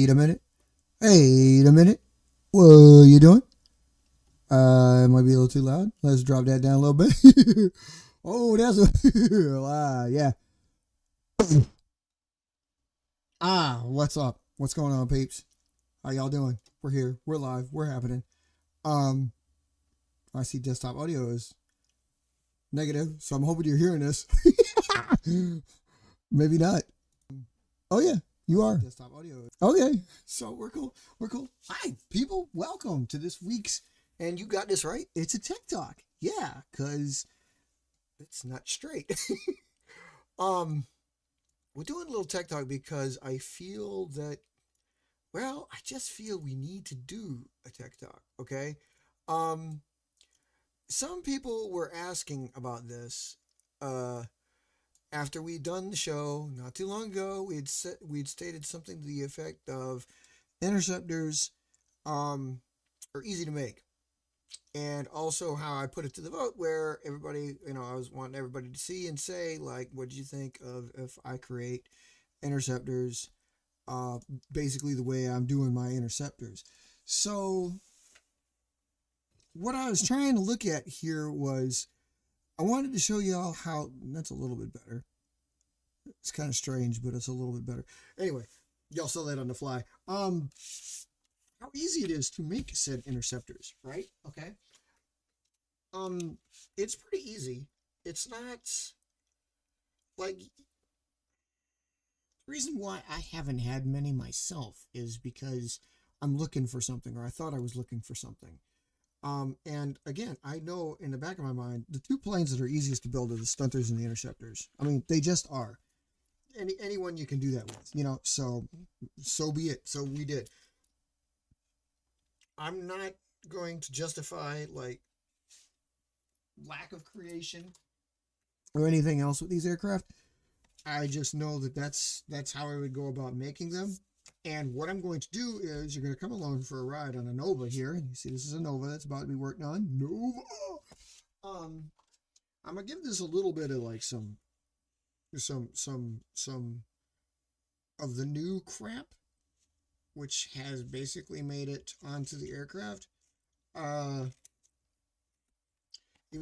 Wait a minute. Wait a minute. What are you doing? It might be a little too loud. Let's drop that down a little bit. Oh, that's a yeah. What's up? What's going on, peeps? How y'all doing? We're here. We're live. We're happening. Um, I see desktop audio is negative, so I'm hoping you're hearing this. Maybe not. Oh yeah, you are. Desktop audio. Okay, so we're cool. We're cool. Hi, people. Welcome to this week's. And you got this right. It's a tech talk. Yeah, cause it's not straight. We're doing a little tech talk because I feel that. Well, I just feel we need to do a tech talk. Okay. Some people were asking about this. After we'd done the show not too long ago, we'd stated something to the effect of interceptors are easy to make, and also how I put it to the vote where everybody, I was wanting everybody to see and say, like, what did you think of if I create interceptors basically the way I'm doing my interceptors. So what I was trying to look at here was I wanted to show y'all how that's a little bit better. It's kind of strange, but it's a little bit better. Anyway, y'all saw that on the fly. How easy it is to make said interceptors, right? Okay. It's pretty easy. It's not like the reason why I haven't had many myself is because I'm looking for something, or I thought I was looking for something. And again, I know in the back of my mind, the two planes that are easiest to build are the stunters and the interceptors. I mean, they just are. Anyone you can do that with, so be it. So we did. I'm not going to justify like lack of creation or anything else with these aircraft. I just know that that's how I would go about making them. And what I'm going to do is you're going to come along for a ride on a Nova here. You see, this is a Nova that's about to be worked on. Nova. I'm gonna give this a little bit of like some of the new crap, which has basically made it onto the aircraft. Even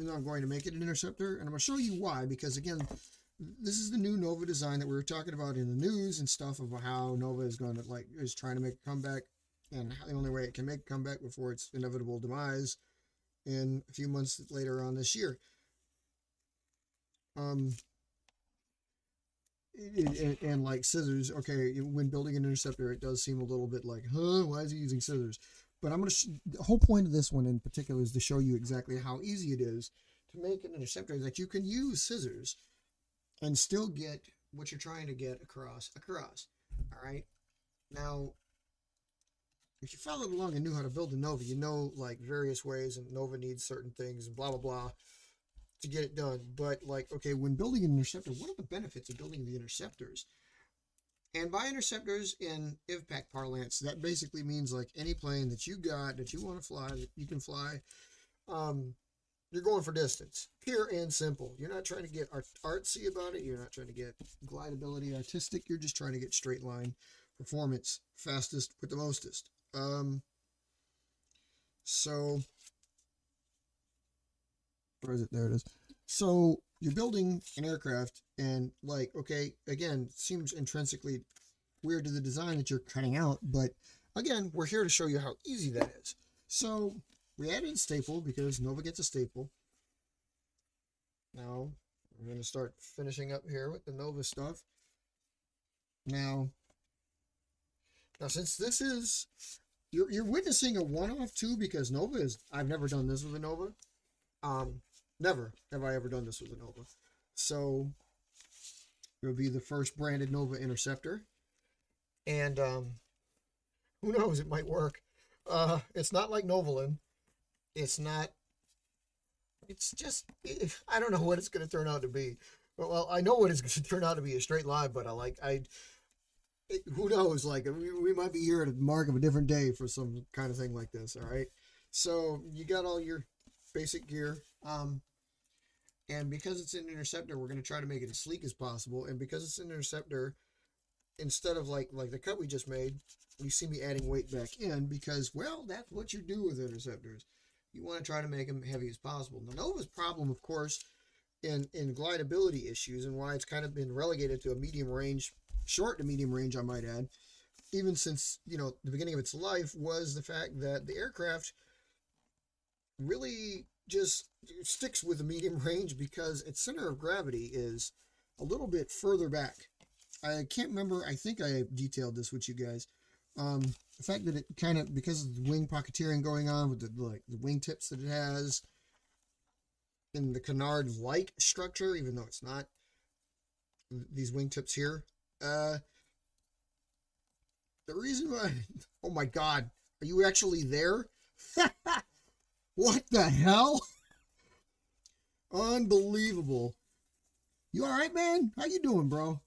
though I'm going to make it an interceptor, and I'm going to show you why, because again, this is the new Nova design that we were talking about in the news and stuff about how Nova is going to is trying to make a comeback, and the only way it can make a comeback before its inevitable demise in a few months later on this year. And like scissors, okay, when building an interceptor, it does seem a little bit like, why is he using scissors? But I'm going to, the whole point of this one in particular is to show you exactly how easy it is to make an interceptor that you can use scissors and still get what you're trying to get across. All right. Now, if you followed along and knew how to build a Nova, you know, like various ways, and Nova needs certain things and blah, blah, blah to get it done. But like, okay, when building an interceptor, what are the benefits of building the interceptors? And by interceptors in IVPAC parlance, that basically means like any plane that you got that you want to fly, that you can fly, you're going for distance, pure and simple. You're not trying to get artsy about it. You're not trying to get glideability artistic. You're just trying to get straight line performance, fastest with the mostest. So where is it? There it is. So you're building an aircraft, and like, okay, again, seems intrinsically weird to the design that you're cutting out, but again, we're here to show you how easy that is. So we added a staple because Nova gets a staple. Now I'm going to start finishing up here with the Nova stuff. Now since this is, you're witnessing a one-off too, because Nova is, I've never done this with a Nova. Never have I ever done this with a Nova. So it would be the first branded Nova interceptor. And who knows, it might work. It's not like Novalin. It's just, I don't know what it's going to turn out to be. Well, I know what it's going to turn out to be, a straight line, but who knows, like we might be here at a mark of a different day for some kind of thing like this. All right. So you got all your basic gear. And because it's an interceptor, we're going to try to make it as sleek as possible. And because it's an interceptor, instead of like the cut we just made, you see me adding weight back in because, well, that's what you do with interceptors. You want to try to make them heavy as possible. The Nova's problem, of course, in glidability issues and why it's kind of been relegated to a medium range, short to medium range, I might add, even since, you know, the beginning of its life, was the fact that the aircraft really just sticks with the medium range because its center of gravity is a little bit further back. I can't remember, I think I detailed this with you guys. The fact that it kind of, because of the wing pocketeering going on with the wingtips that it has, in the canard-like structure, even though it's not, these wingtips here. The reason why, oh my God, are you actually there? What the hell? Unbelievable. You all right, man? How you doing, bro?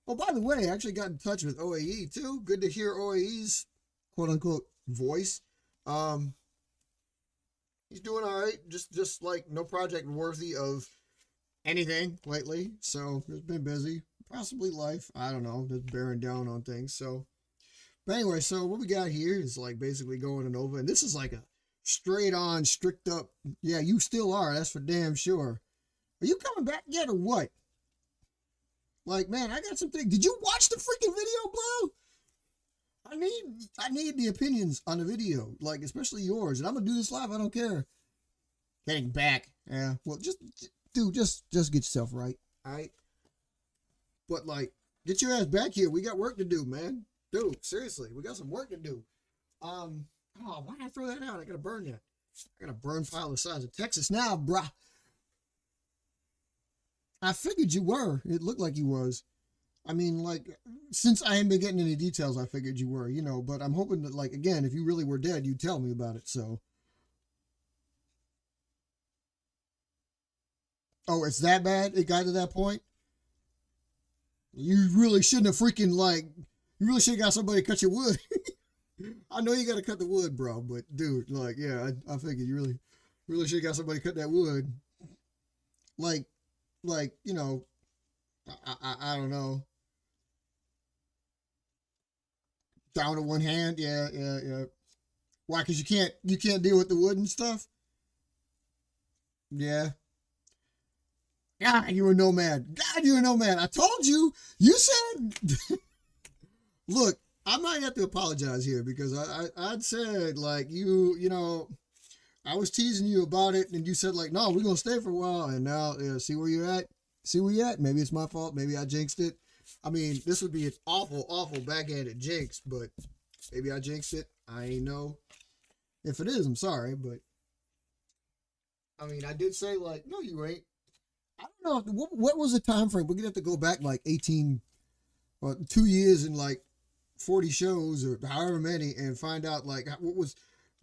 Oh, by the way, I actually got in touch with OAE too. Good to hear OAE's quote-unquote voice. He's doing all right. Just like no project worthy of anything lately. So it's been busy. Possibly life. I don't know. Just bearing down on things. So, but anyway, so what we got here is like basically going to Nova, and this is like a straight on, strict up. Yeah, you still are. That's for damn sure. Are you coming back yet or what? Like, man, I got something. Did you watch the freaking video, bro? I need the opinions on the video, like especially yours. And I'm gonna do this live. I don't care. Getting back, yeah. Well, just get yourself right, all right. But like, get your ass back here. We got work to do, man. Dude, seriously, we got some work to do. Oh, why did I throw that out? I gotta burn that. I got a burn pile the size of Texas now, bruh. I figured you were. It looked like you was. I mean, like, since I haven't been getting any details, I figured you were, you know, but I'm hoping that, like, again, if you really were dead, you'd tell me about it, so. Oh, it's that bad? It got to that point? You really shouldn't have freaking, like, you really should have got somebody to cut your wood. I know you got to cut the wood, bro, but, dude, like, yeah, I figured you really should have got somebody to cut that wood. Like, you know, I don't know. Down to one hand, yeah. Why? Because you can't deal with the wood and stuff. Yeah. God, you're a nomad. God, you're a nomad. I told you. You said. Look, I might have to apologize here because I'd said like you know, I was teasing you about it and you said like, no, we're gonna stay for a while, and now see where you're at. See where you're at. Maybe it's my fault. Maybe I jinxed it. I mean, this would be an awful backhanded jinx, but maybe I jinxed it. I ain't know. If it is, I'm sorry, but I mean, I did say like, no, you ain't. I don't know what was the time frame. We're gonna have to go back like 18 or 2 years and like 40 shows or however many and find out like what was.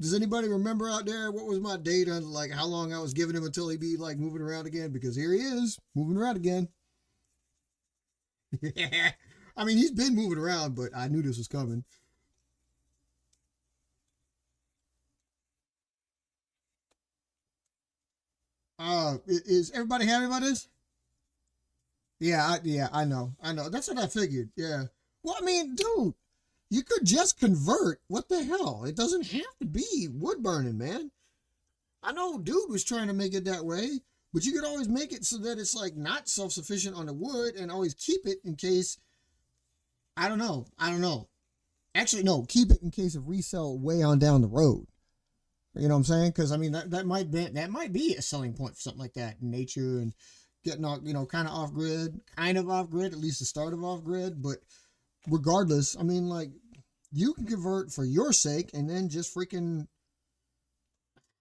Does anybody remember out there what was my date on like how long I was giving him until he'd be like moving around again? Because here he is moving around again. Yeah. I mean, he's been moving around, but I knew this was coming. Is everybody happy about this? Yeah, I know. That's what I figured. Yeah. Well, I mean, dude, you could just convert. What the hell? It doesn't have to be wood burning, man. I know dude was trying to make it that way, but you could always make it so that it's like not self-sufficient on the wood and always keep it in case, I don't know. Actually, no, keep it in case of resell way on down the road. You know what I'm saying? Because I mean that might be a selling point for something like that in nature and getting off, you know, kind of off grid, at least the start of off grid. But regardless, I mean, like you can convert for your sake and then just freaking,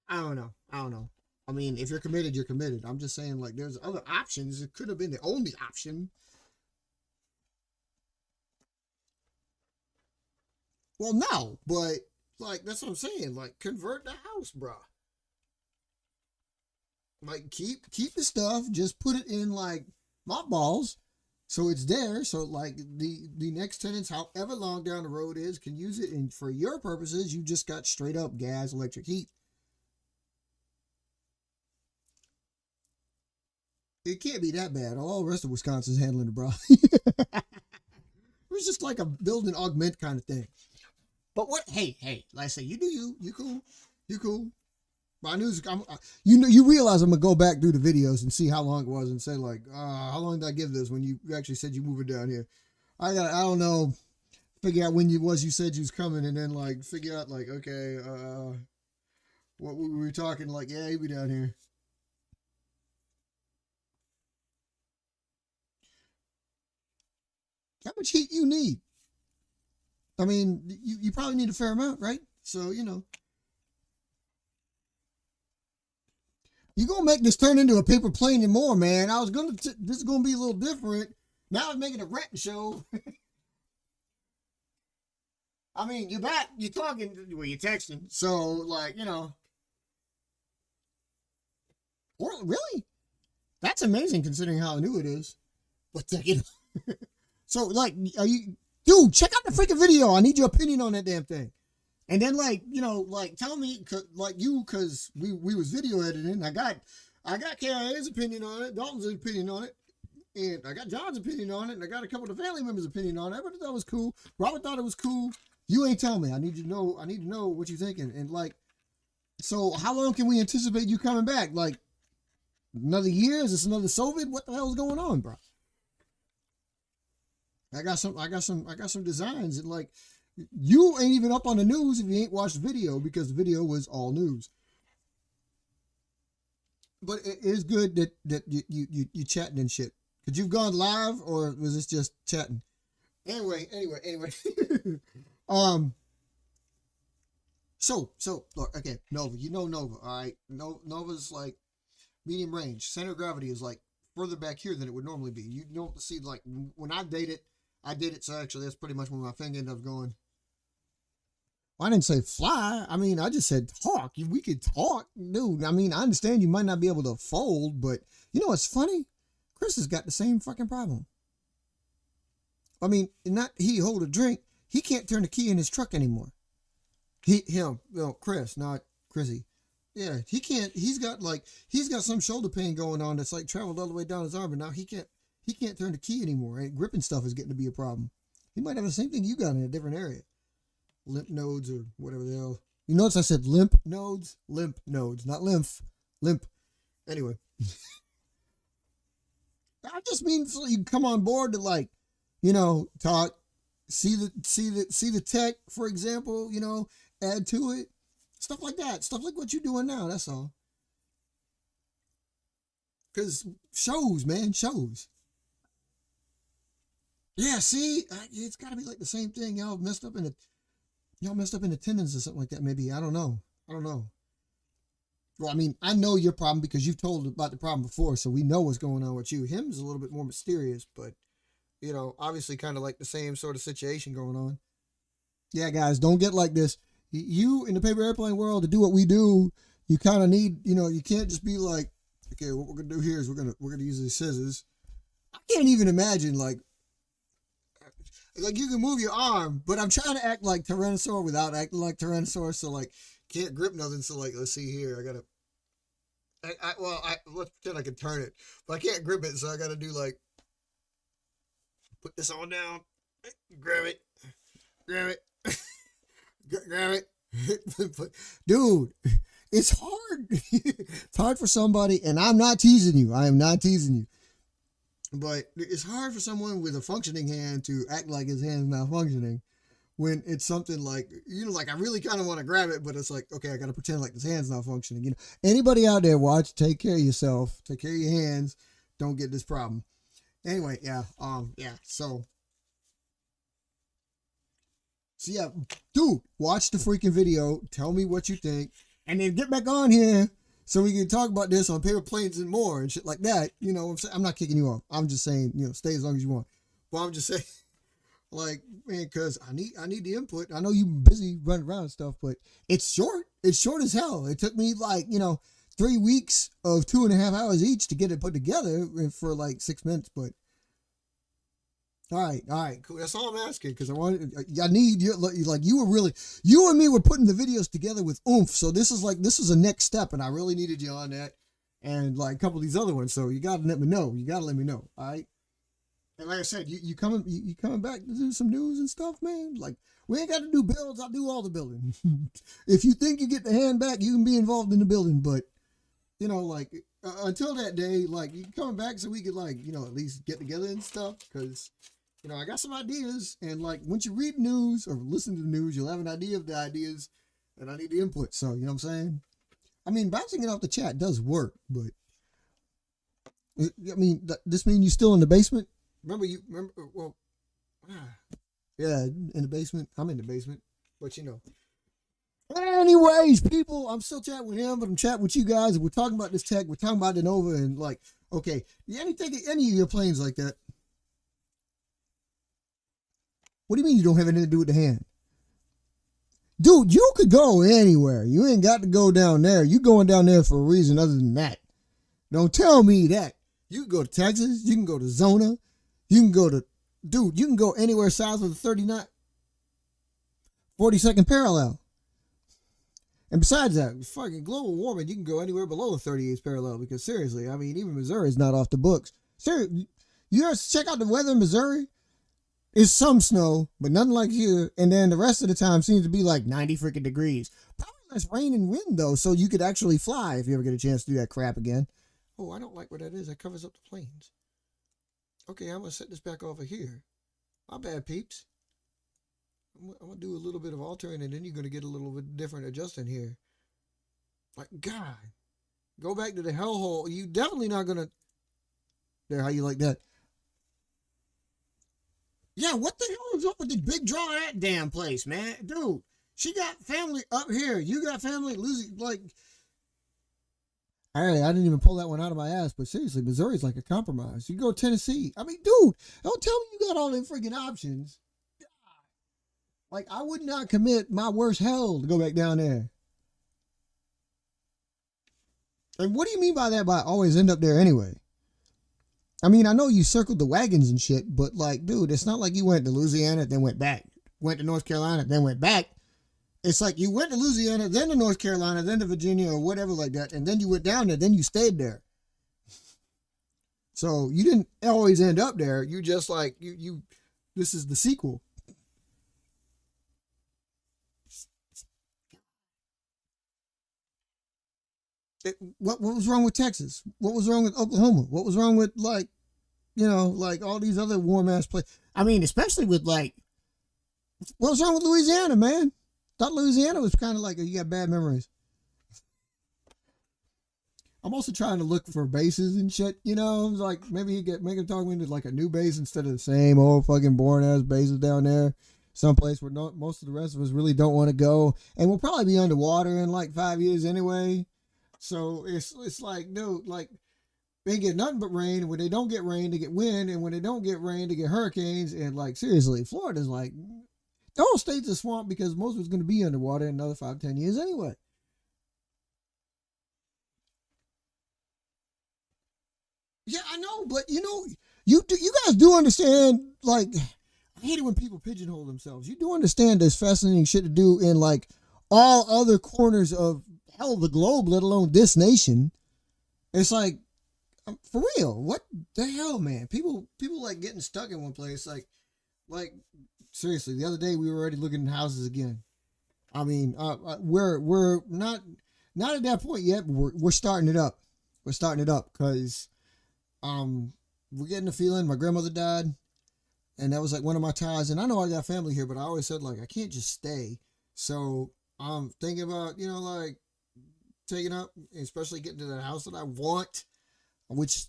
I don't know. I mean, if you're committed, you're committed. I'm just saying, like, there's other options. It could have been the only option. Well, no, but like that's what I'm saying. Like, convert the house, bro. Like, keep the stuff. Just put it in like mothballs, so it's there. So like the next tenants, however long down the road is, can use it. And for your purposes, you just got straight up gas, electric heat. It can't be that bad. All the rest of Wisconsin's handling it, bro. was just like a build and augment kind of thing. But what? Hey, like I say, you do you cool. But I knew you realize I'm gonna go back through the videos and see how long it was and say like, how long did I give this when you actually said you move it down here? I don't know, figure out when you said you was coming, and then like figure out like, okay, what we were talking like, yeah, he'll be down here. How much heat you need? I mean, you probably need a fair amount, right? So, you know. You're going to make this turn into a paper plane and more, man. This is going to be a little different. Now I'm making a rant show. I mean, you're back, you're talking, well, you're texting. So, like, you know. Really? That's amazing considering how new it is. But, you know. So, like, dude, check out the freaking video. I need your opinion on that damn thing. And then, like, you know, like, tell me, because we was video editing. I got KIA's opinion on it, Dalton's opinion on it, and I got John's opinion on it, and I got a couple of the family members' opinion on it. Everybody thought it was cool. Robert thought it was cool. You ain't telling me. I need to know what you're thinking. And, like, so how long can we anticipate you coming back? Like, another year? Is this another Soviet? What the hell is going on, bro? I got some designs, and like, you ain't even up on the news if you ain't watched the video, because the video was all news. But it is good that you chatting and shit. Could you've gone live, or was this just chatting? Anyway. So look, okay, Nova. You know Nova, all right? Nova's like medium range. Center of gravity is like further back here than it would normally be. You don't see, like, when I did it, so actually that's pretty much where my finger ended up going. Well, I didn't say fly. I mean, I just said talk. We could talk, dude. I mean, I understand you might not be able to fold, but you know what's funny? Chris has got the same fucking problem. I mean, not he hold a drink. He can't turn the key in his truck anymore. Chris, not Chrissy. Yeah, he can't. He's got some shoulder pain going on that's like traveled all the way down his arm, but now he can't turn the key anymore. And gripping stuff is getting to be a problem. He might have the same thing you got in a different area. Lymph nodes or whatever the hell. You notice I said lymph nodes, not lymph, limp. Anyway, I just mean so you come on board to, like, you know, talk, see the tech, for example, you know, add to it, stuff like that, stuff like what you're doing now. That's all. Because shows, man, shows. Yeah, see, it's got to be like the same thing. Y'all messed up in attendance or something like that. Maybe, I don't know. Well, I mean, I know your problem because you've told about the problem before, so we know what's going on with you. Him's a little bit more mysterious, but, you know, obviously kind of like the same sort of situation going on. Yeah, guys, don't get like this. You in the paper airplane world, to do what we do, you kind of need, you know, you can't just be like, okay, what we're gonna do here is we're gonna use these scissors. I can't even imagine like you can move your arm, but I'm trying to act like Tyrannosaur without acting like Tyrannosaur, so like can't grip nothing. So like, let's see here, let's pretend I can turn it, but I can't grip it, so I gotta do like, put this on down, grab it, grab it. Dude, it's hard. It's hard for somebody, and I'm not teasing you. I am not teasing you. But it's hard for someone with a functioning hand to act like his hand's malfunctioning when it's something like, you know, like I really kind of want to grab it, but it's like, okay, I got to pretend like this hand's not functioning. You know, anybody out there watch, take care of yourself, take care of your hands. Don't get this problem. Anyway, yeah. So yeah, dude, watch the freaking video. Tell me what you think, and then get back on here so we can talk about this on paper planes and more and shit like that. You know what I'm saying? I'm not kicking you off. I'm just saying, you know, stay as long as you want. But I'm just saying, like, man, because I need the input. I know you're busy running around and stuff, but it's short. It's short as hell. It took me like, you know, 3 weeks of 2.5 hours each to get it put together for like 6 minutes, but all right, cool. That's all I'm asking, because I need you. Like, you and me were putting the videos together with oomph. So this is a next step, and I really needed you on that, and like a couple of these other ones. So you gotta let me know. All right. And like I said, you coming back to do some news and stuff, man. Like we ain't got to do builds. I'll do all the building. If you think you get the hand back, you can be involved in the building. But like until that day, like you coming back so we could like at least get together and stuff. Because I got some ideas, and like once you read news or listen to the news, you'll have an idea of the ideas, and I need the input. So you know what I'm saying? I mean, bouncing it off the chat does work, but I mean, this means you still in the basement. Remember? Well, yeah, in the basement. I'm in the basement, but Anyways, people, I'm still chatting with him, but I'm chatting with you guys, and we're talking about this tech. We're talking about the Nova, and like, okay, anything, any of your planes like that. What do you mean you don't have anything to do with the hand? Dude, you could go anywhere. You ain't got to go down there. You going down there for a reason other than that. Don't tell me that. You can go to Texas. You can go to Zona. You can go to, dude, you can go anywhere south of the 42nd parallel. And besides that, fucking global warming, you can go anywhere below the 38th parallel because seriously, I mean, even Missouri is not off the books. Seriously, you ever check out the weather in Missouri? It's some snow, but nothing like here. And then the rest of the time seems to be like 90 freaking degrees. Probably less rain and wind though, so you could actually fly if you ever get a chance to do that crap again. Oh, I don't like what that is. That covers up the planes. Okay, I'm going to set this back over here. My bad, peeps. I'm going to do a little bit of altering, and then you're going to get a little bit different adjusting here. Like, God. Go back to the hellhole. You definitely not going to... There, how you like that? Yeah, what the hell is up with the big draw of that damn place, man? Dude, she got family up here. You got family losing, like... All right, I didn't even pull that one out of my ass, but seriously, Missouri's like a compromise. You go to Tennessee. I mean, dude, don't tell me you got all them freaking options. Like, I would not commit my worst hell to go back down there. And what do you mean by that by always end up there anyway? I mean, I know you circled the wagons and shit, but like, dude, it's not like you went to Louisiana, then went back. Went to North Carolina, then went back. It's like you went to Louisiana, then to North Carolina, then to Virginia or whatever like that, and then you went down there, then you stayed there. So you didn't always end up there. You just like, this is the sequel. What was wrong with Texas? What was wrong with Oklahoma? What was wrong with like all these other warm ass places? I mean, especially with like, what was wrong with Louisiana, man? Thought Louisiana was kind of like, you got bad memories. I'm also trying to look for bases and shit, like maybe make him talk me into like a new base instead of the same old fucking boring ass bases down there. Someplace where most of the rest of us really don't want to go. And we'll probably be underwater in like 5 years anyway. So it's like, dude, like they get nothing but rain. And when they don't get rain, they get wind. And when they don't get rain, they get hurricanes. And like, seriously, Florida's like, the whole state's a swamp because most of it's going to be underwater in another 5-10 years anyway. Yeah, I know, but you guys do understand, like, I hate it when people pigeonhole themselves. You do understand there's fascinating shit to do in like all other corners of hell the globe, let alone this nation. It's like, for real, what the hell, man? People like getting stuck in one place. Like seriously, the other day we were already looking at houses again. I mean, we're not at that point yet, but we're starting it up. We're starting it up because we're getting the feeling. My grandmother died, and that was like one of my ties. And I know I got family here, but I always said like I can't just stay. So I'm thinking about like taking up, especially getting to that house that I want, which,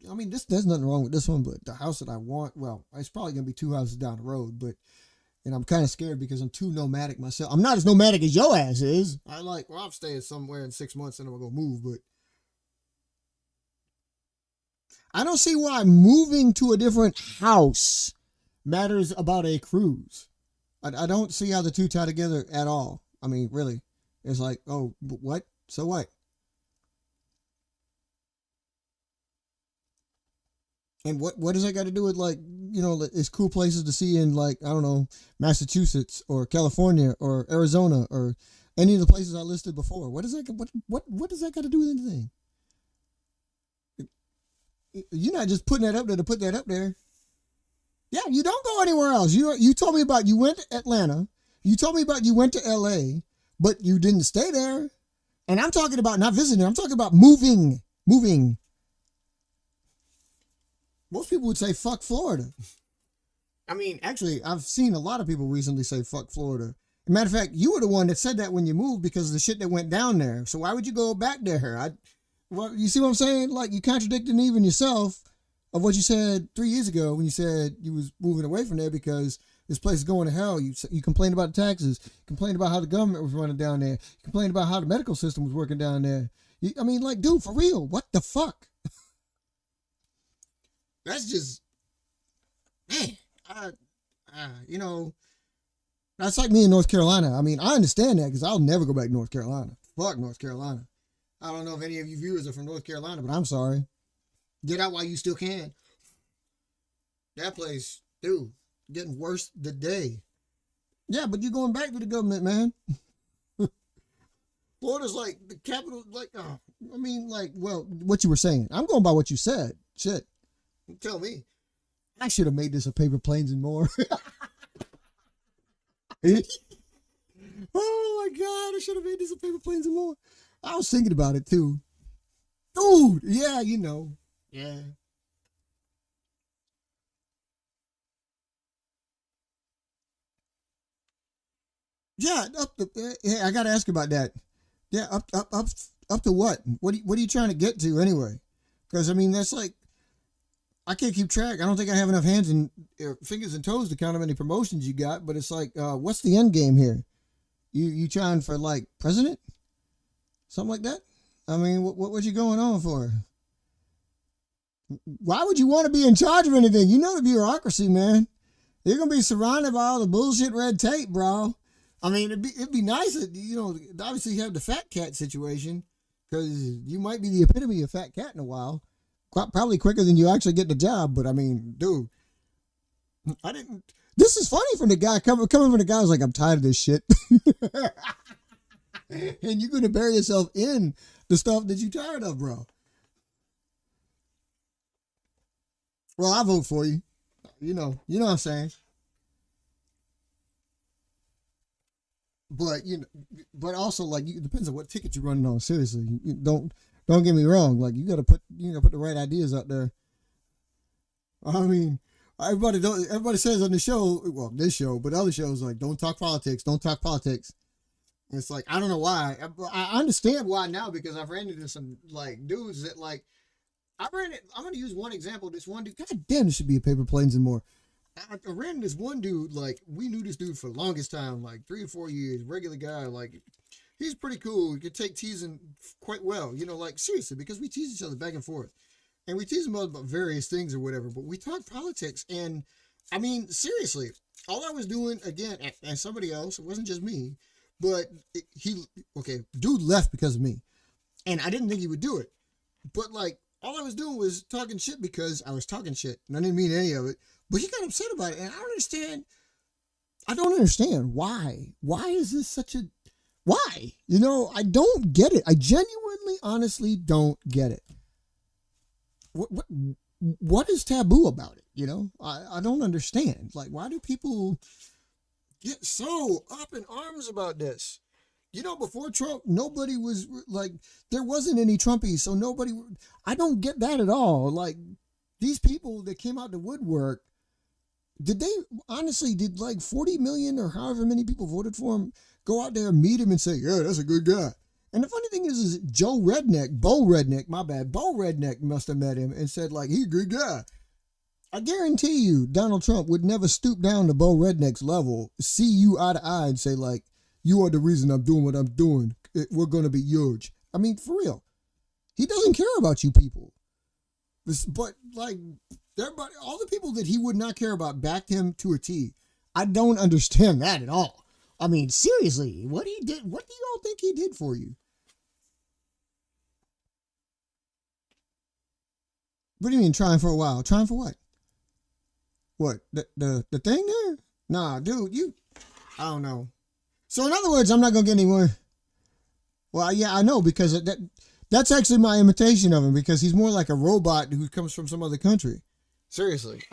I mean, there's nothing wrong with this one, but the house that I want, well, it's probably going to be 2 houses down the road, and I'm kind of scared because I'm too nomadic myself. I'm not as nomadic as your ass is. I'm staying somewhere in 6 months and I'm going to go move, but I don't see why moving to a different house matters about a cruise. I don't see how the two tie together at all. I mean, really. It's like, oh, what? So what? And what does that got to do with like, it's cool places to see in like, I don't know, Massachusetts or California or Arizona or any of the places I listed before? What does that got to do with anything? You're not just putting that up there to put that up there. Yeah, you don't go anywhere else. You told me about you went to Atlanta. You told me about you went to LA, but you didn't stay there. And I'm talking about not visiting. I'm talking about moving. Moving. Most people would say fuck Florida. I mean, actually, I've seen a lot of people recently say fuck Florida. Matter of fact, you were the one that said that when you moved because of the shit that went down there. So why would you go back there? Well, you see what I'm saying? Like, you contradicting even yourself of what you said 3 years ago when you said you was moving away from there because this place is going to hell. You complained about the taxes, complained about how the government was running down there, complained about how the medical system was working down there. I mean, like, dude, for real, what the fuck? That's just, man, that's like me in North Carolina. I mean, I understand that because I'll never go back to North Carolina. Fuck North Carolina. I don't know if any of you viewers are from North Carolina, but I'm sorry. Get out while you still can. That place, dude, getting worse the day. Yeah, but you're going back to the government, man. Florida's like the capital, like, I mean, like, well, what you were saying. I'm going by what you said. Shit. Tell me. I should have made this a paper planes and more. Oh my God, I should have made this a paper planes and more. I was thinking about it too. Dude, yeah, Yeah. Yeah, hey, I gotta ask about that. Yeah, up to what? What are you trying to get to anyway? Because I mean, that's like, I can't keep track. I don't think I have enough hands and fingers and toes to count how many promotions you got. But it's like, what's the end game here? You trying for like president, something like that? I mean, what you going on for? Why would you want to be in charge of anything? You know the bureaucracy, man. You're gonna be surrounded by all the bullshit red tape, bro. I mean, it'd be nice that obviously you have the fat cat situation because you might be the epitome of fat cat in a while, probably quicker than you actually get the job. But I mean, dude, I didn't. This is funny from the guy coming from the guy who's like, I'm tired of this shit, and you're gonna bury yourself in the stuff that you're tired of, bro. Well, I vote for you. You know what I'm saying. But but also like it depends on what ticket you're running on. Seriously, don't get me wrong. Like you gotta put the right ideas out there. I mean, everybody says on the show, well, this show, but other shows like don't talk politics, don't talk politics. And it's like I don't know why. I understand why now because I've ran into some like dudes that like I'm gonna use one example. This one dude, God damn, this should be a paper planes and more. I ran into this one dude, like, we knew this dude for the longest time, like 3 or 4 years, regular guy, like, he's pretty cool. He could take teasing quite well, like, seriously, because we tease each other back and forth. And we tease him about various things or whatever, but we talk politics. And, I mean, seriously, all I was doing, again, and somebody else, it wasn't just me, but dude left because of me. And I didn't think he would do it. But, like, all I was doing was talking shit because I was talking shit, and I didn't mean any of it. But he got upset about it, and I don't understand why. Why is this such a why? I don't get it. I genuinely, honestly don't get it. What is taboo about it? I don't understand. Like, why do people get so up in arms about this? Before Trump, nobody was like, there wasn't any Trumpies, so nobody. I don't get that at all. Like, these people that came out the woodwork. Did like 40 million or however many people voted for him go out there and meet him and say, yeah, that's a good guy? And the funny thing is Bo Redneck must have met him and said, like, he's a good guy. I guarantee you Donald Trump would never stoop down to Bo Redneck's level, see you eye to eye and say, like, you are the reason I'm doing what I'm doing. We're going to be huge. I mean, for real. He doesn't care about you people. But, like, everybody, all the people that he would not care about backed him to a T. I don't understand that at all. I mean, seriously, what do you all think he did for you? What do you mean trying for a while? Trying for what? What? The thing there? Nah, dude, I don't know. So in other words, I'm not going to get anywhere. Well, yeah, I know because that's actually my imitation of him because he's more like a robot who comes from some other country. Seriously.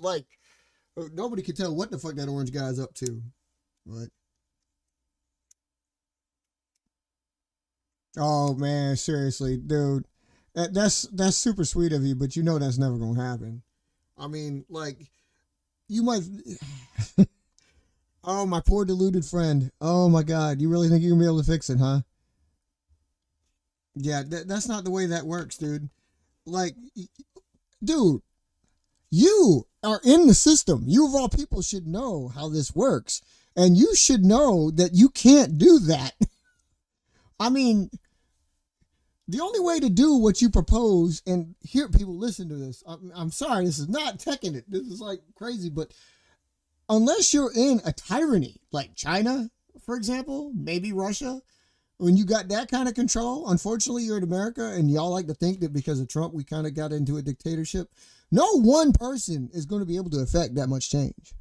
Like, nobody can tell what the fuck that orange guy's up to. But oh man, seriously, dude, that's super sweet of you, but you know that's never gonna happen. I mean, like, you might. Oh, my poor deluded friend. Oh my God, you really think you're gonna be able to fix it, huh? Yeah, that's not the way that works, dude. Like, dude, you are in the system. You of all people should know how this works, and you should know that you can't do that. I mean, the only way to do what you propose, and here people listen to this. I'm sorry, this is not teching it. This is like crazy, but unless you're in a tyranny like China, for example, maybe Russia, when you got that kind of control, unfortunately, you're in America, and y'all like to think that because of Trump, we kind of got into a dictatorship. No one person is going to be able to affect that much change.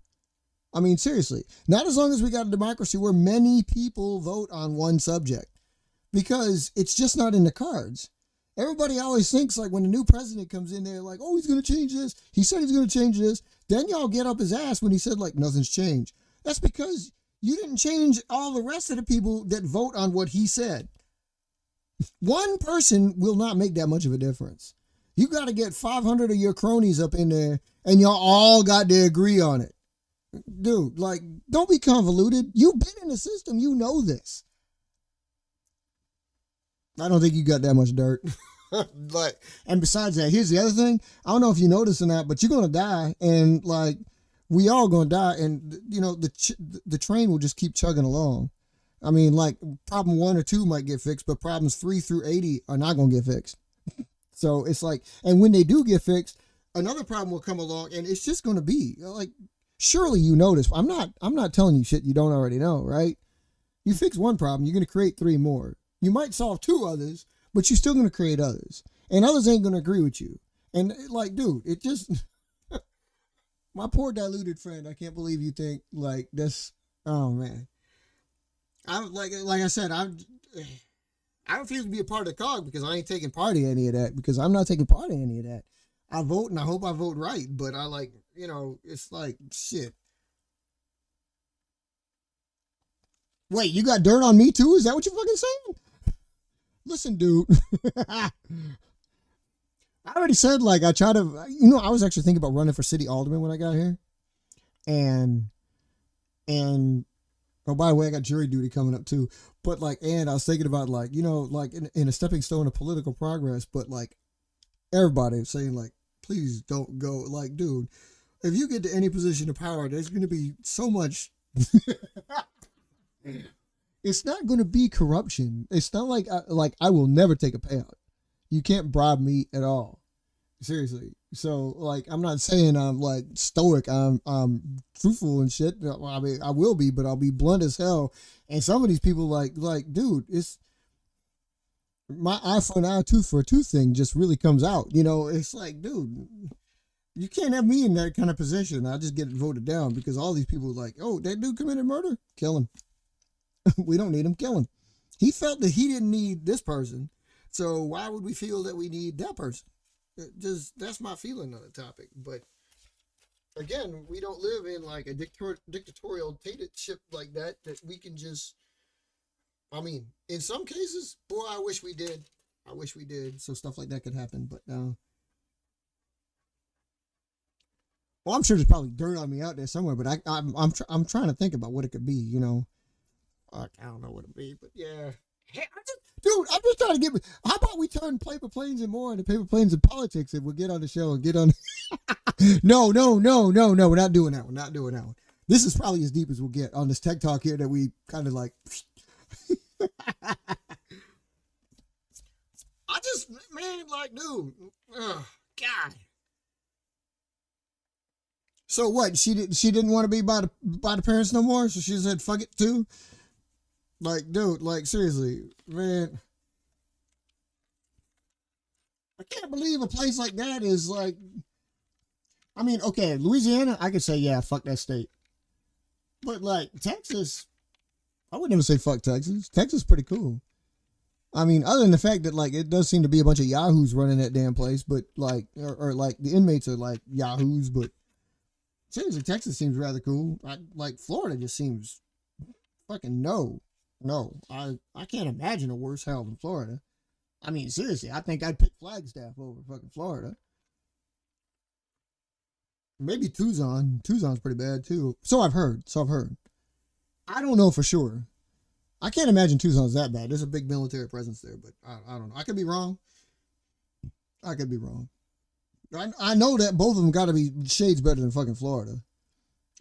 I mean, seriously, not as long as we got a democracy where many people vote on one subject, because it's just not in the cards. Everybody always thinks like when a new president comes in there, like, oh, he's going to change this. He said he's going to change this. Then y'all get up his ass when he said like nothing's changed. That's because you didn't change all the rest of the people that vote on what he said. One person will not make that much of a difference. You got to get 500 of your cronies up in there and y'all all got to agree on it. Dude, like, don't be convoluted. You've been in the system. You know this. I don't think you got that much dirt. Like, and besides that, here's the other thing. I don't know if you noticed or not, but you're going to die, and like, we all going to die, and you know, the train will just keep chugging along. I mean, like, problem 1 or 2 might get fixed, but problems 3 through 80 are not going to get fixed. So it's like, and when they do get fixed, another problem will come along, and it's just going to be like, surely you notice. I'm not telling you shit you don't already know, right? You fix one problem, you're going to create 3 more. You might solve 2 others, but you're still going to create others, and others ain't going to agree with you. And like, dude, it just, my poor diluted friend, I can't believe you think like this. Oh man. I'm like I said, I refuse to be a part of the cog because I ain't taking part in any of that, because I'm not taking part in any of that. I vote and I hope I vote right, but I like, you know, it's like shit. Wait, you got dirt on me too? Is that what you're fucking saying? Listen, dude. I already said, like, I try to, you know, I was actually thinking about running for city alderman when I got here. And, oh, by the way, I got jury duty coming up too. But like, and I was thinking about like, you know, like in a stepping stone of political progress, but like everybody saying like, please don't go. Like, dude, if you get to any position of power, there's going to be so much. It's not going to be corruption. It's not like I will never take a payout. You can't bribe me at all. Seriously. So like, I'm not saying I'm like stoic. I'm truthful and shit. I mean, I will be, but I'll be blunt as hell. And some of these people like, dude, it's my eye for an eye, tooth for a tooth thing just really comes out. You know, it's like, dude, you can't have me in that kind of position. I just get voted down because all these people are like, oh, that dude committed murder? Kill him. We don't need him. Kill him. He felt that he didn't need this person. So why would we feel that we need that person? Just, that's my feeling on the topic. But again, we don't live in like a dictatorial dictatorship like that we can just, I mean, in some cases, boy, I wish we did. I wish we did. So stuff like that could happen. But well, I'm sure there's probably dirt on me out there somewhere, but I'm trying to think about what it could be, you know. I don't know what it'd be, but yeah. Hey, I'm just trying to get. How about we turn paper planes and more into paper planes and politics if we get on the show and get on. No. We're not doing that one. Not doing that one. This is probably as deep as we'll get on this tech talk here that we kind of like. I just, man, like, dude, God. So what? She didn't want to be by the parents no more, so she said fuck it too. Like, dude, like, seriously, man. I can't believe a place like that is like, I mean, okay, Louisiana, I could say, yeah, fuck that state. But like, Texas, I would never say fuck Texas. Texas is pretty cool. I mean, other than the fact that like, it does seem to be a bunch of yahoos running that damn place, but like, or like the inmates are like yahoos, but Seriously, Texas seems rather cool. Like Florida just seems fucking no. No. I can't imagine a worse hell than Florida. I mean, seriously, I think I'd pick Flagstaff over fucking Florida. Maybe Tucson. Tucson's pretty bad too. So I've heard. I don't know for sure. I can't imagine Tucson's that bad. There's a big military presence there, but I don't know. I could be wrong. I could be wrong. I know that both of them got to be shades better than fucking Florida.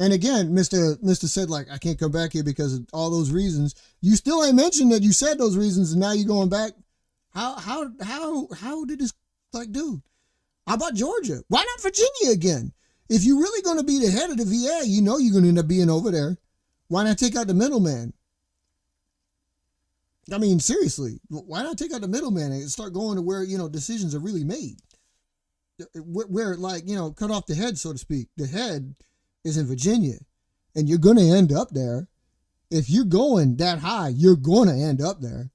And again, Mister said like I can't come back here because of all those reasons. You still ain't mentioned that you said those reasons, and now you're going back. How did this like dude? How about Georgia? Why not Virginia again? If you're really going to be the head of the VA, you know you're going to end up being over there. Why not take out the middleman? I mean, seriously, why not take out the middleman and start going to where, decisions are really made? Where like, cut off the head, so to speak. The head is in Virginia, and you're going to end up there. If you're going that high, you're going to end up there.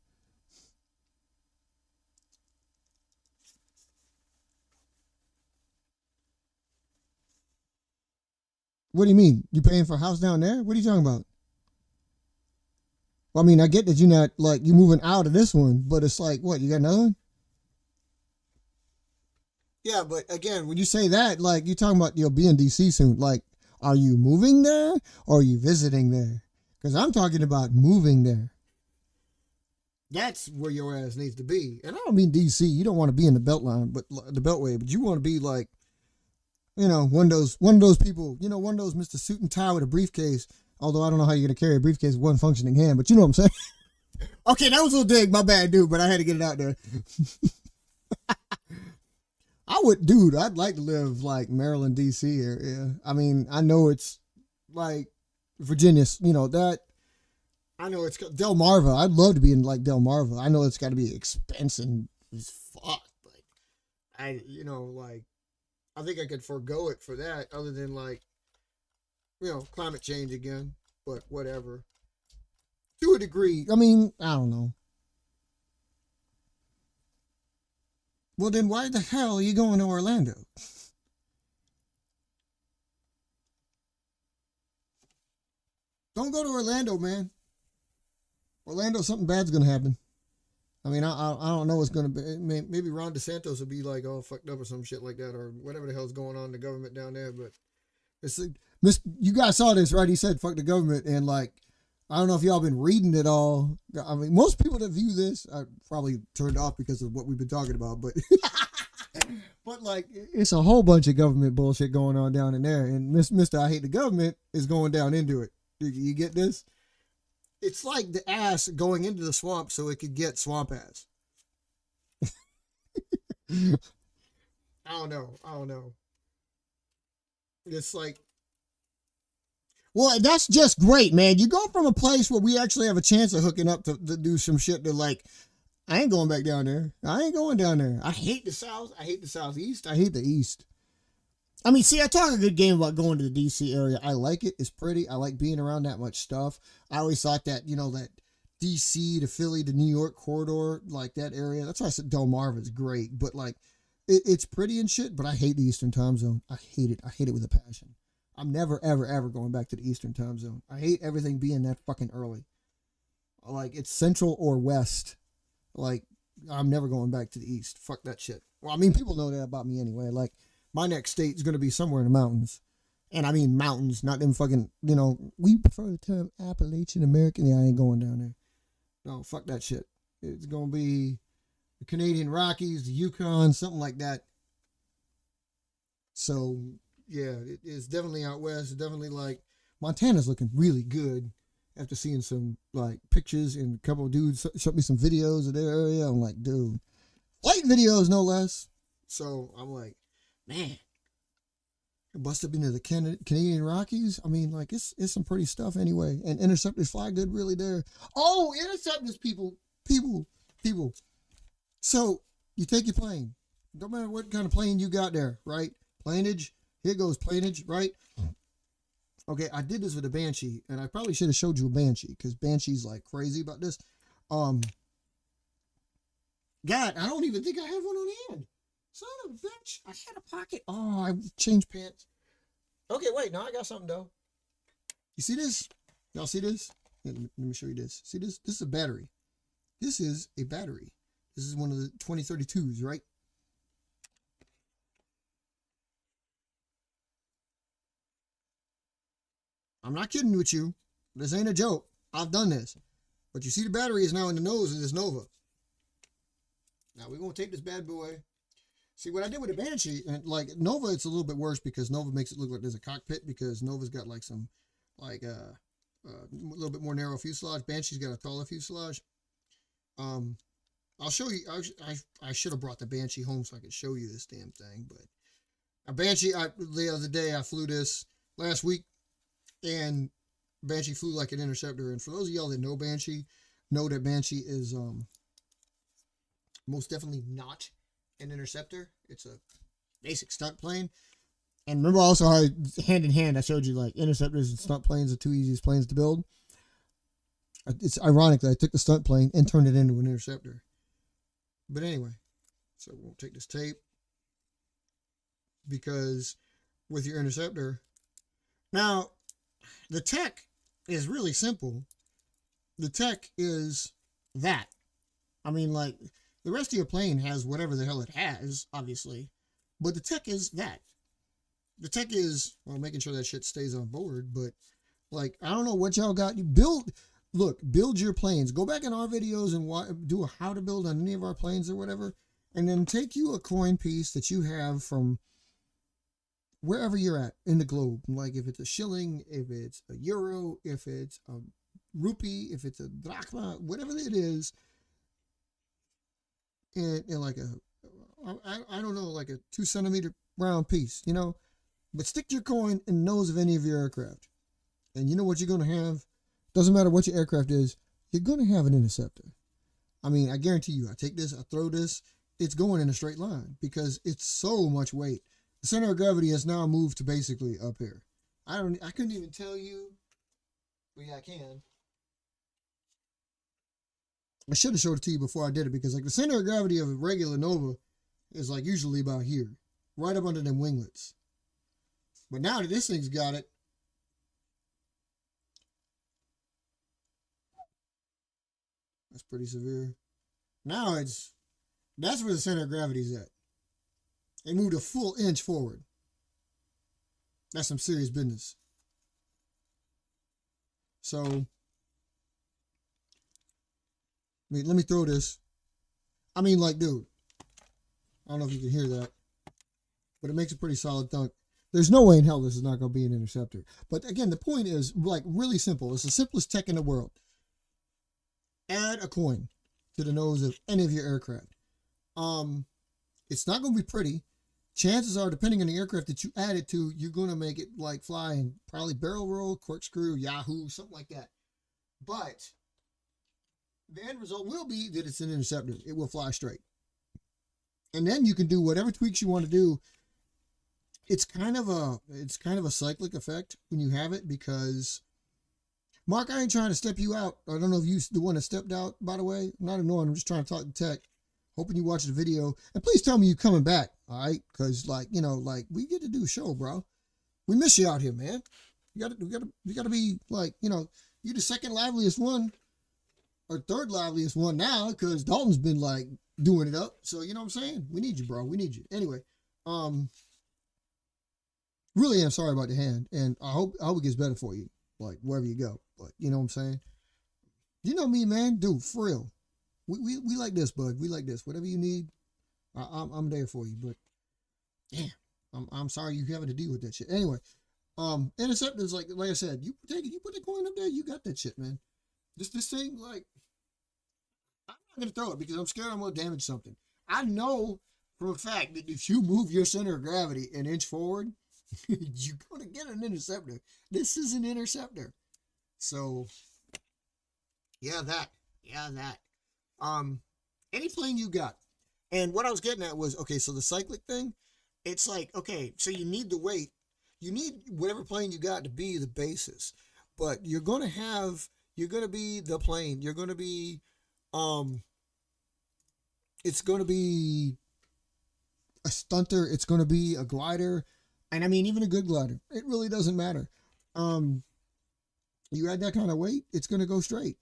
What do you mean? You paying for a house down there? What are you talking about? Well, I mean, I get that you're not like you moving out of this one, but it's like, what, you got another one? Yeah, but again, when you say that, like you're talking about you'll be in DC soon. Like, are you moving there or are you visiting there? Because I'm talking about moving there. That's where your ass needs to be. And I don't mean DC. You don't want to be in the Beltline, but the Beltway, but you want to be like, one of those people, one of those Mr. Suit and Tie with a briefcase. Although I don't know how you're gonna carry a briefcase with one functioning hand, but you know what I'm saying. Okay, that was a little dig, my bad, dude, but I had to get it out there. I'd like to live like Maryland, DC area. I mean, I know it's like Virginia, that. I know it's Delmarva. I'd love to be in like Delmarva. I know it's got to be expensive as fuck, but like I think I could forego it for that, other than like, climate change again, but whatever. To a degree, I mean, I don't know. Well, then why the hell are you going to Orlando? Don't go to Orlando, man. Orlando, something bad's gonna happen. I mean, I don't know what's gonna be. Maybe Ron DeSantos will be like all fucked up or some shit like that, or whatever the hell's going on in the government down there. But it's you guys saw this, right? He said fuck the government, and like I don't know if y'all been reading it all. I mean, most people that view this are probably turned off because of what we've been talking about, but but like it's a whole bunch of government bullshit going on down in there, and Mr. I hate the government is going down into it. You get this? It's like the ass going into the swamp so it could get swamp ass. I don't know. It's like, well, that's just great, man. You go from a place where we actually have a chance of hooking up to do some shit to like, I ain't going back down there. I ain't going down there. I hate the South. I hate the Southeast. I hate the East. I mean, see, I talk a good game about going to the DC area. I like it. It's pretty. I like being around that much stuff. I always thought that, that DC to Philly to New York corridor, like that area. That's why I said Delmarva is great. But like, it's pretty and shit, but I hate the Eastern time zone. I hate it. I hate it with a passion. I'm never, ever, ever going back to the Eastern time zone. I hate everything being that fucking early. Like, it's Central or West. Like, I'm never going back to the East. Fuck that shit. Well, I mean, people know that about me anyway. Like, my next state is going to be somewhere in the mountains. And I mean mountains, not them fucking, we prefer the term Appalachian American. Yeah, I ain't going down there. No, fuck that shit. It's going to be the Canadian Rockies, the Yukon, something like that. So, yeah, it's definitely out west. It's definitely like, Montana's looking really good after seeing some, like, pictures and a couple of dudes showed me some videos of their area. I'm like, dude, flight videos, no less. So, I'm like, man, I busted up into the Canadian Rockies. I mean, like, it's some pretty stuff anyway. And Interceptors fly good, really there. Oh, Interceptors, people. So, you take your plane. Don't matter what kind of plane you got there, right? Planeage. Here goes planeage, right? Okay, I did this with a Banshee, and I probably should have showed you a Banshee, because Banshee's, like, crazy about this. God, I don't even think I have one on hand. Son of a bitch. I had a pocket. Oh, I changed pants. Okay, wait, now I got something though. You see this? Y'all see this? Yeah, let me show you this. See this? This is a battery. This is a battery. This is one of the 2032s, right? I'm not kidding with you. This ain't a joke. I've done this. But you see the battery is now in the nose of this Nova. Now we're going to take this bad boy. See what I did with the Banshee, and like Nova, it's a little bit worse because Nova makes it look like there's a cockpit because Nova's got like some, like a little bit more narrow fuselage. Banshee's got a taller fuselage. I'll show you. I should have brought the Banshee home so I could show you this damn thing. But a Banshee, the other day I flew this last week, and Banshee flew like an Interceptor. And for those of y'all that know Banshee, know that Banshee is most definitely not an Interceptor. It's a basic stunt plane. And remember also how hand in hand I showed you like Interceptors and stunt planes are the two easiest planes to build. It's ironic that I took the stunt plane and turned it into an Interceptor. But anyway, so we'll take this tape because with your Interceptor, now the tech is really simple. The tech is that. I mean, like, the rest of your plane has whatever the hell it has, obviously. But the tech is that. The tech is, well, making sure that shit stays on board. But, like, I don't know what y'all got. You build your planes. Go back in our videos and do a how to build on any of our planes or whatever. And then take you a coin piece that you have from wherever you're at in the globe. Like, if it's a shilling, if it's a euro, if it's a rupee, if it's a drachma, whatever it is. In like I don't know, like a 2 centimeter round piece, you know, but stick your coin in the nose of any of your aircraft. And you know what you're going to have? Doesn't matter what your aircraft is, you're going to have an Interceptor. I mean, I guarantee you, I take this, I throw this, it's going in a straight line because it's so much weight. The center of gravity has now moved to basically up here. I couldn't even tell you, but yeah, I can. I should have showed it to you before I did it because like the center of gravity of a regular Nova is like usually about here, right up under them winglets. But now that this thing's got it, that's pretty severe. Now that's where the center of gravity is at. It moved a full inch forward. That's some serious business. So let me throw this. I mean, like, dude, I don't know if you can hear that, but it makes a pretty solid thunk. There's no way in hell this is not going to be an Interceptor. But again, the point is like really simple. It's the simplest tech in the world. Add a coin to the nose of any of your aircraft. It's not going to be pretty. Chances are, depending on the aircraft that you add it to, you're going to make it like fly and probably barrel roll, corkscrew, Yahoo, something like that. But the end result will be that it's an Interceptor. It will fly straight. And then you can do whatever tweaks you want to do. It's kind of a cyclic effect when you have it because, Mark, I ain't trying to step you out. I don't know if you the one that stepped out, by the way. I'm not annoying. I'm just trying to talk to tech. Hoping you watch the video. And please tell me you're coming back, all right? Because, like, you know, like, we get to do a show, bro. We miss you out here, man. You gotta be, like, you know, you the second liveliest one or third liveliest one now because Dalton's been, like, doing it up. So, you know what I'm saying? We need you, bro. We need you. Anyway, really am sorry about the hand. And I hope it gets better for you, like, wherever you go. But, you know what I'm saying? You know me, man. Dude, for real. We like this, bud. We like this. Whatever you need, I'm there for you. But damn, I'm sorry you having to deal with that shit. Anyway, Interceptors, like I said, you put the coin up there, you got that shit, man. This thing, like, I'm not gonna throw it because I'm scared I'm gonna damage something. I know for a fact that if you move your center of gravity an inch forward, you're gonna get an Interceptor. This is an Interceptor. So yeah, that. Any plane you got. And what I was getting at was, okay, so the cyclic thing, it's like, okay, so you need the weight. You need whatever plane you got to be the basis. But you're going to be the plane. You're going to be, it's going to be a stunter. It's going to be a glider. And I mean, even a good glider, it really doesn't matter. You add that kind of weight, it's going to go straight.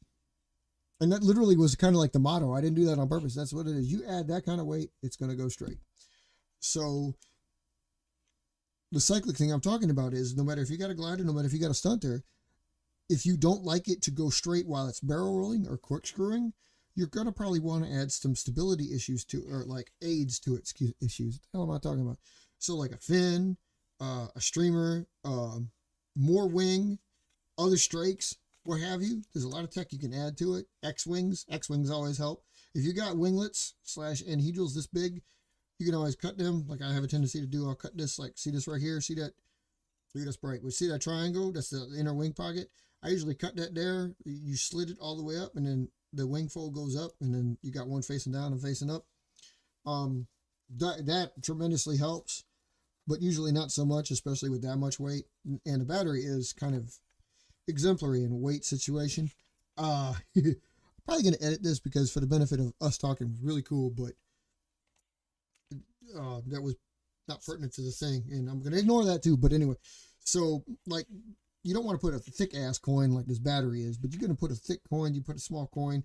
And that literally was kind of like the motto. I didn't do that on purpose. That's what it is. You add that kind of weight, it's going to go straight. So the cyclic thing I'm talking about is no matter if you got a glider, no matter if you got a stunter, if you don't like it to go straight while it's barrel rolling or corkscrewing, you're going to probably want to add some stability issues to, or like aids to it, issues. What the hell am I talking about? So like a fin, a streamer, more wing, other strakes, what have you. There's a lot of tech you can add to it. X-wings always help. If you got winglets / anhedrals this big, you can always cut them. Like I have a tendency to do. I'll cut this, like, see this right here? See that? Look at this bright. But see that triangle? That's the inner wing pocket. I usually cut that there. You slit it all the way up, and then the wing fold goes up, and then you got one facing down and facing up. That tremendously helps, but usually not so much, especially with that much weight. And the battery is kind of exemplary in a weight situation. I'm probably going to edit this because for the benefit of us talking, it was really cool, but that was not pertinent to the thing, and I'm going to ignore that too. But anyway, so like, you don't want to put a thick ass coin like this battery is, but you're going to put a thick coin, you put a small coin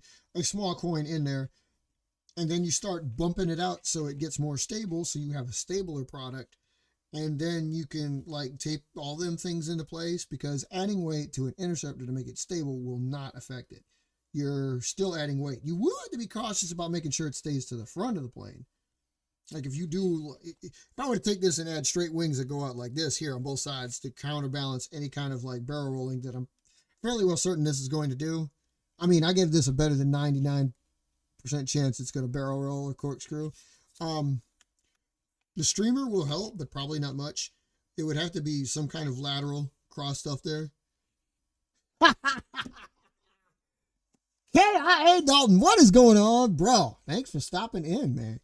in there, and then you start bumping it out so it gets more stable, so you have a stabler product. And then you can like tape all them things into place, because adding weight to an Interceptor to make it stable will not affect it. You're still adding weight. You will have to be cautious about making sure it stays to the front of the plane. Like if I were to take this and add straight wings that go out like this here on both sides to counterbalance any kind of like barrel rolling that I'm fairly well certain this is going to do. I mean, I give this a better than 99% chance it's going to barrel roll or corkscrew. The streamer will help, but probably not much. It would have to be some kind of lateral cross stuff there. Hey, Dalton, what is going on, bro? Thanks for stopping in, man.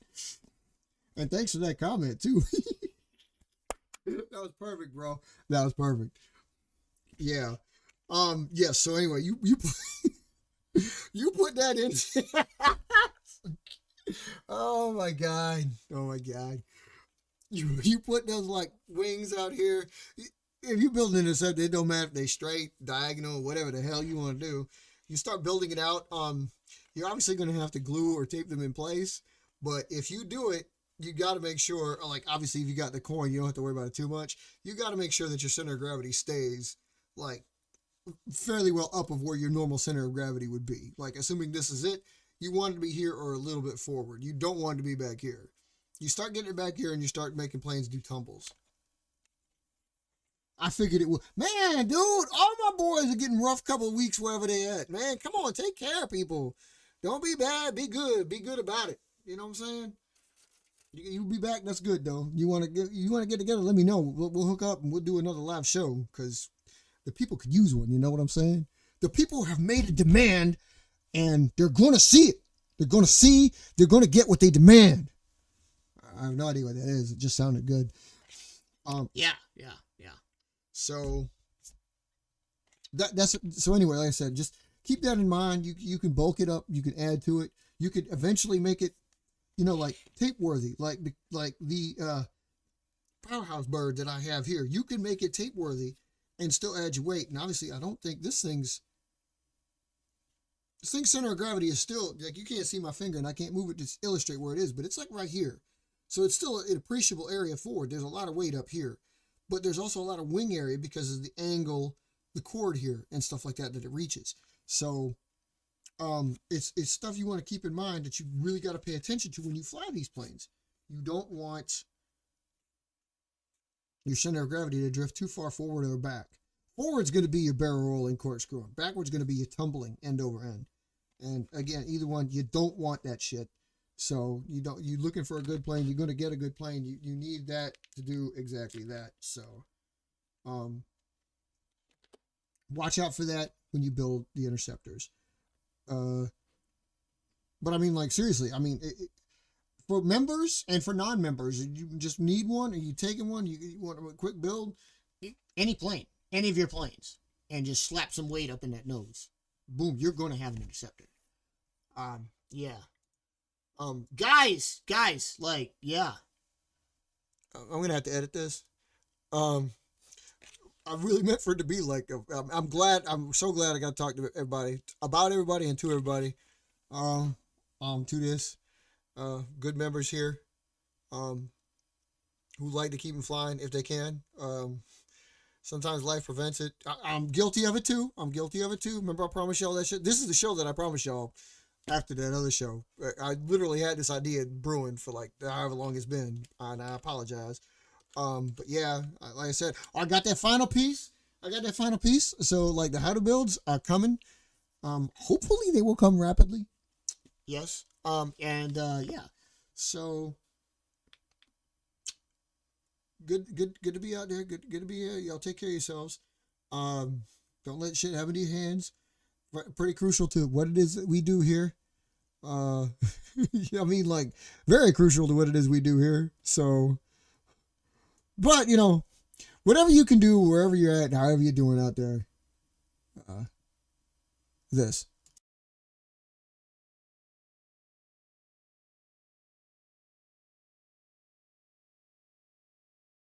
And thanks for that comment, too. That was perfect, bro. That was perfect. Yeah. Yeah, so anyway, you you put that in. Oh my god. Oh my god. You put those like wings out here. If you build an Interceptor, it don't matter if they straight, diagonal, whatever the hell you want to do. You start building it out. You're obviously going to have to glue or tape them in place. But if you do it, you got to make sure, like, obviously if you got the coin, you don't have to worry about it too much. You got to make sure that your center of gravity stays like fairly well up of where your normal center of gravity would be. Like, assuming this is it, you want it to be here or a little bit forward. You don't want it to be back here. You start getting it back here and you start making planes do tumbles. I figured it would. Man, dude, all my boys are getting rough couple of weeks wherever they at. Man, come on, take care of people. Don't be bad, be good. Be good about it. You know what I'm saying? You be back, that's good though. You want to get together, let me know. We'll hook up and we'll do another live show, because the people could use one, you know what I'm saying? The people have made a demand and they're going to see it. They're going to get what they demand. I have no idea what that is. It just sounded good. Yeah. So so anyway, like I said, just keep that in mind. You can bulk it up. You can add to it. You could eventually make it, like tape worthy, like the powerhouse bird that I have here. You can make it tape worthy and still add your weight. And obviously, I don't think this thing's center of gravity is still, like, you can't see my finger and I can't move it to illustrate where it is, but it's like right here. So it's still an appreciable area forward. There's a lot of weight up here, but there's also a lot of wing area because of the angle, the chord here and stuff like that it reaches. So it's stuff you want to keep in mind that you really got to pay attention to when you fly these planes. You don't want your center of gravity to drift too far forward or back. Forward's going to be your barrel rolling, corkscrewing. Backward's going to be your tumbling end over end. And again, either one, you don't want that shit. So you're looking for a good plane. You're going to get a good plane. You need that to do exactly that. So watch out for that when you build the Interceptors. But I mean, like, seriously, I mean, for members and for non-members, you just need one, or you taking one, you want a quick build, any plane, any of your planes, and just slap some weight up in that nose. Boom, you're going to have an Interceptor. Yeah. Guys, like, yeah. I'm going to have to edit this. Um, I really meant for it to be like, I'm glad, I'm so glad I got to talk to everybody, about everybody and to everybody, um, to this, good members here, um, who like to keep them flying if they can. Sometimes life prevents it. I'm guilty of it too. I'm guilty of it too. Remember I promised y'all that shit? This is the show that I promised y'all after that other show. I literally had this idea brewing for like however long it's been, and I apologize. But yeah, like I said, I got that final piece. I got that final piece. So like the how to builds are coming. Hopefully they will come rapidly. Yes. And yeah. So good to be out there. Good to be here. Y'all take care of yourselves. Don't let shit happen to your hands. Pretty crucial to what it is that we do here. I mean, like, very crucial to what it is we do here. So, but, you know, whatever you can do, wherever you're at, however you're doing out there, this.